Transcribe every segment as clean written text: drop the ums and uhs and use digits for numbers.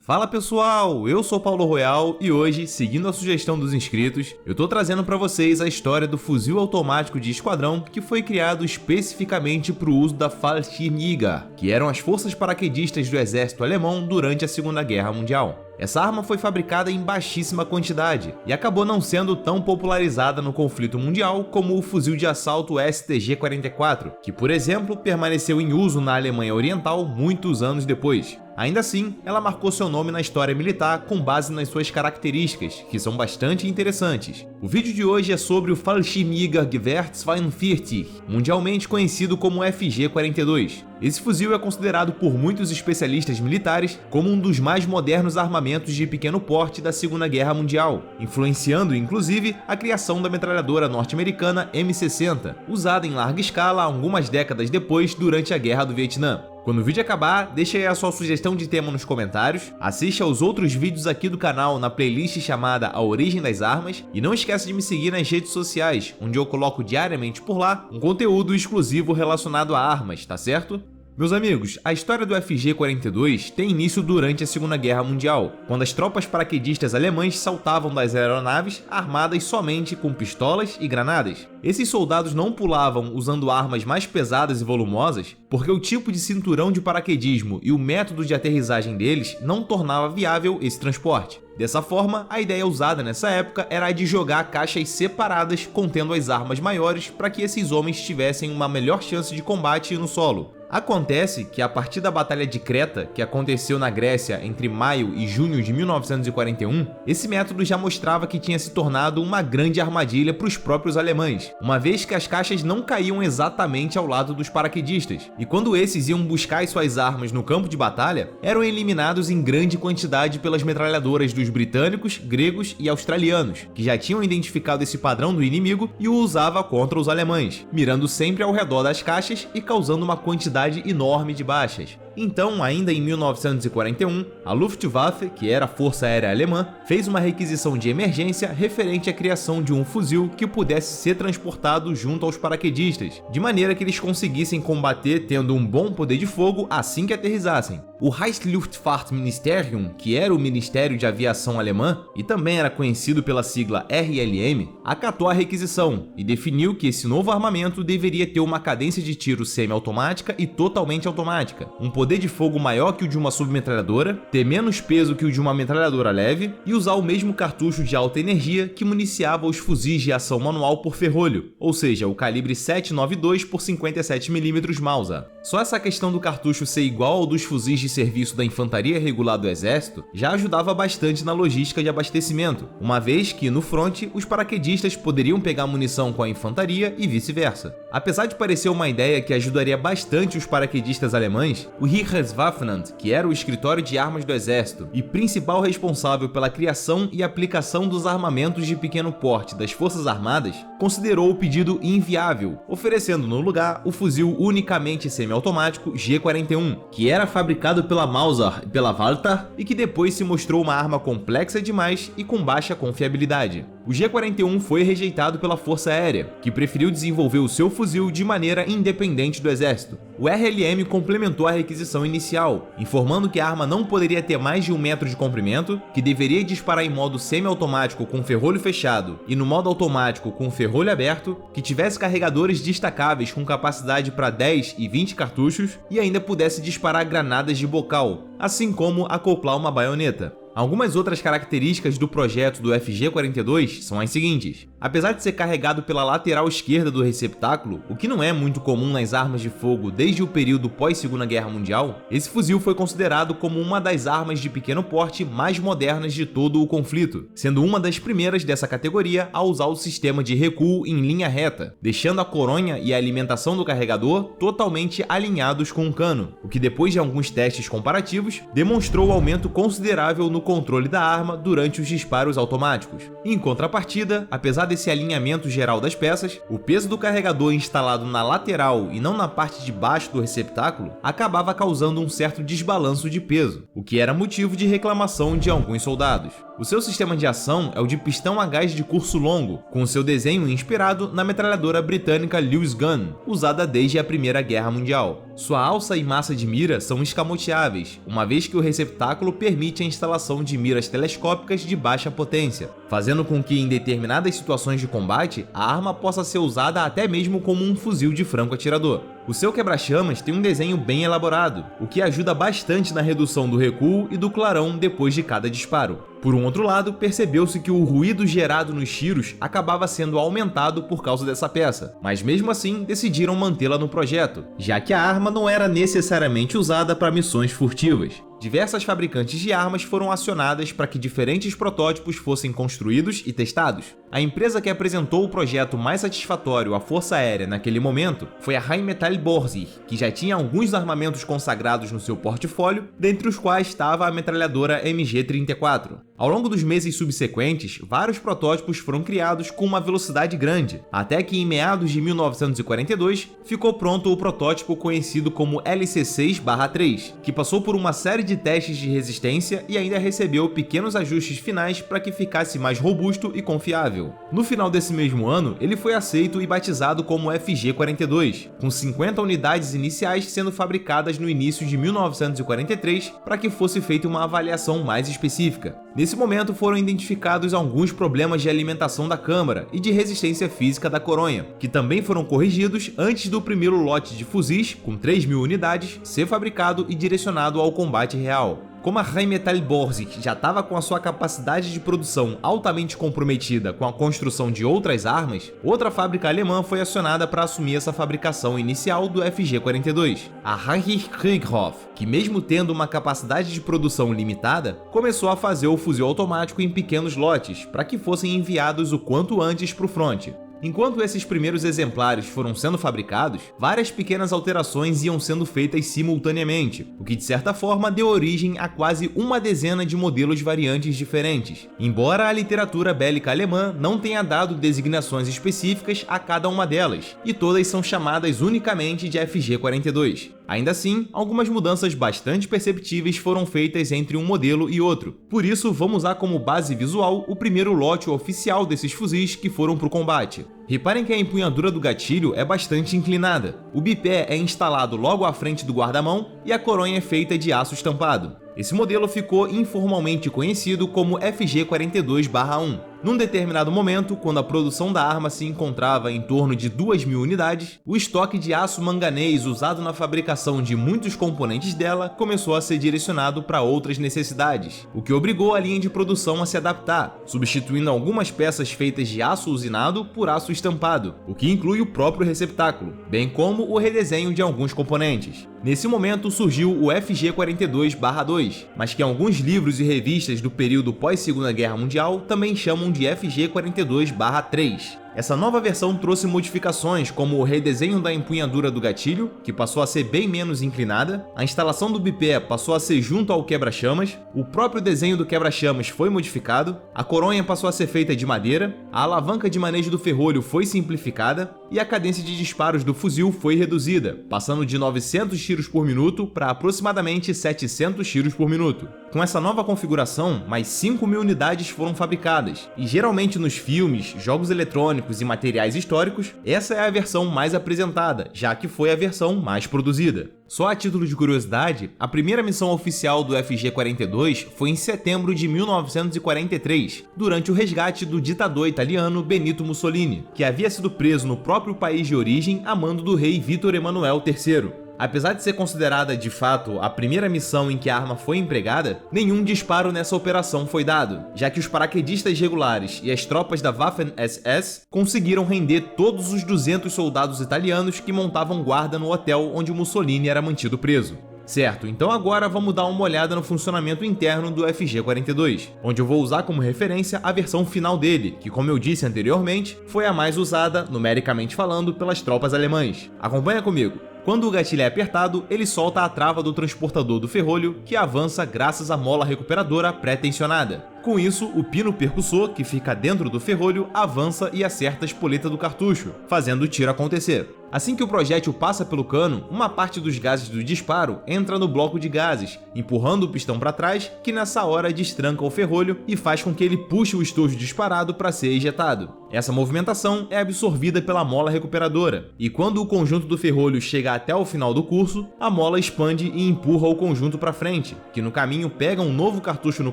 Fala pessoal, eu sou Paulo Royal e hoje, seguindo a sugestão dos inscritos, eu tô trazendo para vocês a história do fuzil automático de esquadrão que foi criado especificamente para o uso da Fallschirmjäger, que eram as forças paraquedistas do exército alemão durante a Segunda Guerra Mundial. Essa arma foi fabricada em baixíssima quantidade e acabou não sendo tão popularizada no conflito mundial como o fuzil de assalto STG-44, que, por exemplo, permaneceu em uso na Alemanha Oriental muitos anos depois. Ainda assim, ela marcou seu nome na história militar com base nas suas características, que são bastante interessantes. O vídeo de hoje é sobre o Fallschirmjäger Gewehr 42, mundialmente conhecido como FG-42. Esse fuzil é considerado por muitos especialistas militares como um dos mais modernos armamentos de pequeno porte da Segunda Guerra Mundial, influenciando inclusive a criação da metralhadora norte-americana M60, usada em larga escala algumas décadas depois durante a Guerra do Vietnã. Quando o vídeo acabar, deixa aí a sua sugestão de tema nos comentários, assiste aos outros vídeos aqui do canal na playlist chamada A Origem das Armas e não esqueça de me seguir nas redes sociais, onde eu coloco diariamente por lá um conteúdo exclusivo relacionado a armas, tá certo? Meus amigos, a história do FG-42 tem início durante a Segunda Guerra Mundial, quando as tropas paraquedistas alemãs saltavam das aeronaves armadas somente com pistolas e granadas. Esses soldados não pulavam usando armas mais pesadas e volumosas, porque o tipo de cinturão de paraquedismo e o método de aterrissagem deles não tornava viável esse transporte. Dessa forma, a ideia usada nessa época era a de jogar caixas separadas contendo as armas maiores para que esses homens tivessem uma melhor chance de combate no solo. Acontece que a partir da Batalha de Creta, que aconteceu na Grécia entre maio e junho de 1941, esse método já mostrava que tinha se tornado uma grande armadilha para os próprios alemães, uma vez que as caixas não caíam exatamente ao lado dos paraquedistas, e quando esses iam buscar as suas armas no campo de batalha, eram eliminados em grande quantidade pelas metralhadoras dos britânicos, gregos e australianos, que já tinham identificado esse padrão do inimigo e o usava contra os alemães, mirando sempre ao redor das caixas e causando uma quantidade enorme de baixas. Então, ainda em 1941, a Luftwaffe, que era a Força Aérea Alemã, fez uma requisição de emergência referente à criação de um fuzil que pudesse ser transportado junto aos paraquedistas, de maneira que eles conseguissem combater tendo um bom poder de fogo assim que aterrissassem. O Reichsluftfahrtministerium, que era o Ministério de Aviação Alemã e também era conhecido pela sigla RLM, acatou a requisição e definiu que esse novo armamento deveria ter uma cadência de tiro semi-automática e totalmente automática, um poder de fogo maior que o de uma submetralhadora, ter menos peso que o de uma metralhadora leve e usar o mesmo cartucho de alta energia que municiava os fuzis de ação manual por ferrolho, ou seja, o calibre 7.92 por 57mm Mauser. Só essa questão do cartucho ser igual ao dos fuzis de serviço da infantaria regular do exército já ajudava bastante na logística de abastecimento, uma vez que, no fronte, os paraquedistas poderiam pegar munição com a infantaria e vice-versa. Apesar de parecer uma ideia que ajudaria bastante os paraquedistas alemães, o Heereswaffenamt, que era o escritório de armas do exército e principal responsável pela criação e aplicação dos armamentos de pequeno porte das forças armadas, considerou o pedido inviável, oferecendo no lugar o fuzil unicamente semiautomático G41, que era fabricado pela Mauser e pela Walther e que depois se mostrou uma arma complexa demais e com baixa confiabilidade. O G41 foi rejeitado pela Força Aérea, que preferiu desenvolver o seu fuzil de maneira independente do exército. O RLM complementou a requisição inicial, informando que a arma não poderia ter mais de 1 metro de comprimento, que deveria disparar em modo semiautomático com ferrolho fechado e no modo automático com ferrolho aberto, que tivesse carregadores destacáveis com capacidade para 10 e 20 cartuchos e ainda pudesse disparar granadas de bocal, assim como acoplar uma baioneta. Algumas outras características do projeto do FG-42 são as seguintes. Apesar de ser carregado pela lateral esquerda do receptáculo, o que não é muito comum nas armas de fogo desde o período pós-Segunda Guerra Mundial, esse fuzil foi considerado como uma das armas de pequeno porte mais modernas de todo o conflito, sendo uma das primeiras dessa categoria a usar o sistema de recuo em linha reta, deixando a coronha e a alimentação do carregador totalmente alinhados com o cano, o que depois de alguns testes comparativos, demonstrou um aumento considerável no controle da arma durante os disparos automáticos. Em contrapartida, apesar desse alinhamento geral das peças, o peso do carregador instalado na lateral e não na parte de baixo do receptáculo acabava causando um certo desbalanço de peso, o que era motivo de reclamação de alguns soldados. O seu sistema de ação é o de pistão a gás de curso longo, com seu desenho inspirado na metralhadora britânica Lewis Gun, usada desde a Primeira Guerra Mundial. Sua alça e massa de mira são escamoteáveis, uma vez que o receptáculo permite a instalação de miras telescópicas de baixa potência, fazendo com que em determinadas situações de combate a arma possa ser usada até mesmo como um fuzil de franco-atirador. O seu quebra-chamas tem um desenho bem elaborado, o que ajuda bastante na redução do recuo e do clarão depois de cada disparo. Por um outro lado, percebeu-se que o ruído gerado nos tiros acabava sendo aumentado por causa dessa peça, mas mesmo assim decidiram mantê-la no projeto, já que a arma não era necessariamente usada para missões furtivas. Diversas fabricantes de armas foram acionadas para que diferentes protótipos fossem construídos e testados. A empresa que apresentou o projeto mais satisfatório à Força Aérea naquele momento foi a Rheinmetall Borsig, que já tinha alguns armamentos consagrados no seu portfólio, dentre os quais estava a metralhadora MG-34. Ao longo dos meses subsequentes, vários protótipos foram criados com uma velocidade grande, até que em meados de 1942 ficou pronto o protótipo conhecido como LC6-3, que passou por uma série de testes de resistência e ainda recebeu pequenos ajustes finais para que ficasse mais robusto e confiável. No final desse mesmo ano, ele foi aceito e batizado como FG-42, com 50 unidades iniciais sendo fabricadas no início de 1943 para que fosse feita uma avaliação mais específica. Nesse momento foram identificados alguns problemas de alimentação da câmara e de resistência física da coronha, que também foram corrigidos antes do primeiro lote de fuzis, com 3.000 unidades, ser fabricado e direcionado ao combate real. Como a Rheinmetall Borsig já estava com a sua capacidade de produção altamente comprometida com a construção de outras armas, outra fábrica alemã foi acionada para assumir essa fabricação inicial do FG-42, a Heinrich Krieghoff, que mesmo tendo uma capacidade de produção limitada, começou a fazer o fuzil automático em pequenos lotes, para que fossem enviados o quanto antes para o fronte. Enquanto esses primeiros exemplares foram sendo fabricados, várias pequenas alterações iam sendo feitas simultaneamente, o que de certa forma deu origem a quase uma dezena de modelos variantes diferentes, embora a literatura bélica alemã não tenha dado designações específicas a cada uma delas, e todas são chamadas unicamente de FG-42. Ainda assim, algumas mudanças bastante perceptíveis foram feitas entre um modelo e outro, por isso vamos usar como base visual o primeiro lote oficial desses fuzis que foram para o combate. Reparem que a empunhadura do gatilho é bastante inclinada, o bipé é instalado logo à frente do guarda-mão e a coronha é feita de aço estampado. Esse modelo ficou informalmente conhecido como FG-42-1. Num determinado momento, quando a produção da arma se encontrava em torno de 2.000 unidades, o estoque de aço manganês usado na fabricação de muitos componentes dela começou a ser direcionado para outras necessidades, o que obrigou a linha de produção a se adaptar, substituindo algumas peças feitas de aço usinado por aço estampado, o que inclui o próprio receptáculo, bem como o redesenho de alguns componentes. Nesse momento surgiu o FG-42-2, mas que alguns livros e revistas do período pós-Segunda Guerra Mundial também chamam de FG-42-3. Essa nova versão trouxe modificações como o redesenho da empunhadura do gatilho, que passou a ser bem menos inclinada, a instalação do bipé passou a ser junto ao quebra-chamas, o próprio desenho do quebra-chamas foi modificado, a coronha passou a ser feita de madeira, a alavanca de manejo do ferrolho foi simplificada e a cadência de disparos do fuzil foi reduzida, passando de 900 tiros por minuto para aproximadamente 700 tiros por minuto. Com essa nova configuração, mais 5.000 unidades foram fabricadas, e geralmente nos filmes, jogos eletrônicos e materiais históricos, essa é a versão mais apresentada, já que foi a versão mais produzida. Só a título de curiosidade, a primeira missão oficial do FG-42 foi em setembro de 1943, durante o resgate do ditador italiano Benito Mussolini, que havia sido preso no próprio país de origem a mando do rei Vítor Emanuel III. Apesar de ser considerada de fato a primeira missão em que a arma foi empregada, nenhum disparo nessa operação foi dado, já que os paraquedistas regulares e as tropas da Waffen-SS conseguiram render todos os 200 soldados italianos que montavam guarda no hotel onde Mussolini era mantido preso. Certo, então agora vamos dar uma olhada no funcionamento interno do FG-42, onde eu vou usar como referência a versão final dele, que como eu disse anteriormente, foi a mais usada, numericamente falando, pelas tropas alemãs. Acompanha comigo. Quando o gatilho é apertado, ele solta a trava do transportador do ferrolho, que avança graças à mola recuperadora pré-tensionada. Com isso, o pino percussor, que fica dentro do ferrolho, avança e acerta a espoleta do cartucho, fazendo o tiro acontecer. Assim que o projétil passa pelo cano, uma parte dos gases do disparo entra no bloco de gases, empurrando o pistão para trás, que nessa hora destranca o ferrolho e faz com que ele puxe o estojo disparado para ser ejetado. Essa movimentação é absorvida pela mola recuperadora, e quando o conjunto do ferrolho chega até o final do curso, a mola expande e empurra o conjunto para frente, que no caminho pega um novo cartucho no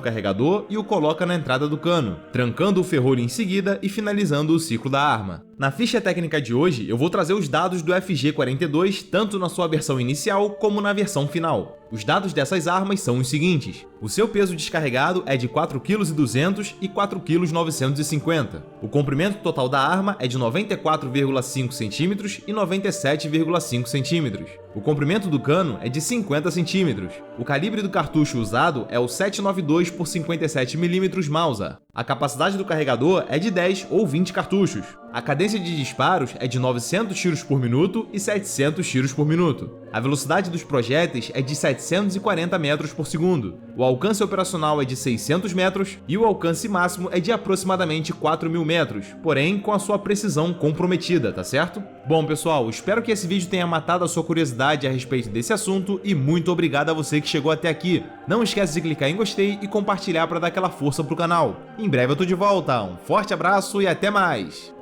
carregador e o coloca na entrada do cano, trancando o ferrolho em seguida e finalizando o ciclo da arma. Na ficha técnica de hoje, eu vou trazer os dados do FG-42 tanto na sua versão inicial como na versão final. Os dados dessas armas são os seguintes: o seu peso descarregado é de 4,2 kg e 4,950 kg. O comprimento total da arma é de 94,5 cm e 97,5 cm. O comprimento do cano é de 50 cm. O calibre do cartucho usado é o 7,92 por 57 mm Mauser. A capacidade do carregador é de 10 ou 20 cartuchos. A cadência de disparos é de 900 tiros por minuto e 700 tiros por minuto. A velocidade dos projéteis é de 740 metros por segundo. O alcance operacional é de 600 metros e o alcance máximo é de aproximadamente 4.000 metros, porém com a sua precisão comprometida, tá certo? Bom, pessoal, espero que esse vídeo tenha matado a sua curiosidade a respeito desse assunto e muito obrigado a você que chegou até aqui. Não esquece de clicar em gostei e compartilhar para dar aquela força pro canal. Em breve eu tô de volta, um forte abraço e até mais!